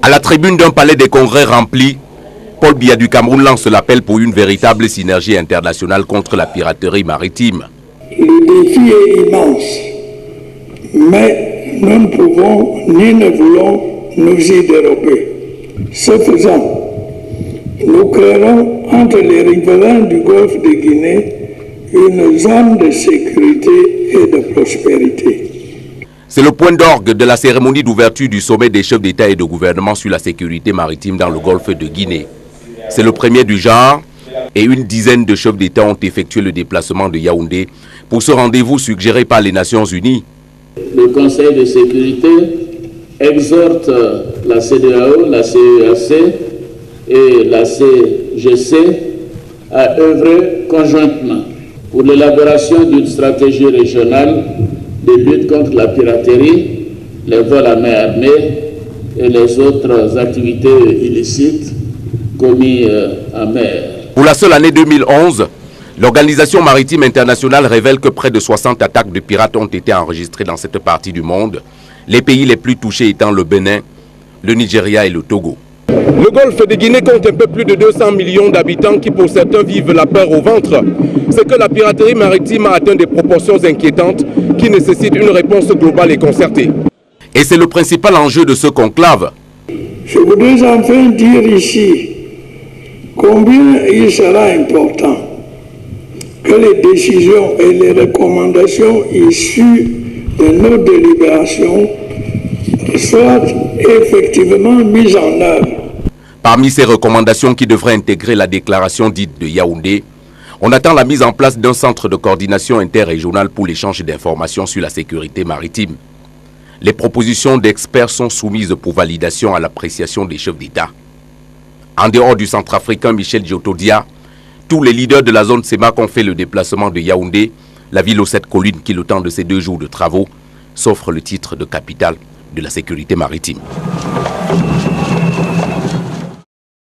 À la tribune d'un palais des congrès rempli, Paul Biya du Cameroun lance l'appel pour une véritable synergie internationale contre la piraterie maritime. Le défi est immense, mais nous ne pouvons ni ne voulons nous y dérober. Ce faisant, nous créerons entre les riverains du golfe de Guinée une zone de sécurité et de prospérité. C'est le point d'orgue de la cérémonie d'ouverture du sommet des chefs d'État et de gouvernement sur la sécurité maritime dans le golfe de Guinée. C'est le premier du genre et une dizaine de chefs d'État ont effectué le déplacement de Yaoundé pour ce rendez-vous suggéré par les Nations Unies. Le Conseil de sécurité exhorte la CEDEAO, la CEAC et la CGC à œuvrer conjointement pour l'élaboration d'une stratégie régionale de lutte contre la piraterie, les vols à main armée et les autres activités illicites commises en mer. Pour la seule année 2011, l'Organisation maritime internationale révèle que près de 60 attaques de pirates ont été enregistrées dans cette partie du monde, les pays les plus touchés étant le Bénin, le Nigeria et le Togo. Le golfe de Guinée compte un peu plus de 200 millions d'habitants qui pour certains vivent la peur au ventre. C'est que la piraterie maritime a atteint des proportions inquiétantes qui nécessitent une réponse globale et concertée. Et c'est le principal enjeu de ce conclave. Je voudrais enfin dire ici combien il sera important que les décisions et les recommandations issues de nos délibérations soient effectivement mises en œuvre. Parmi ces recommandations qui devraient intégrer la déclaration dite de Yaoundé, on attend la mise en place d'un centre de coordination interrégional pour l'échange d'informations sur la sécurité maritime. Les propositions d'experts sont soumises pour validation à l'appréciation des chefs d'État. En dehors du centrafricain Michel Djotodia, tous les leaders de la zone CEMAC ont fait le déplacement de Yaoundé, la ville aux 7 collines qui, le temps de ces 2 jours de travaux, s'offre le titre de capitale de la sécurité maritime.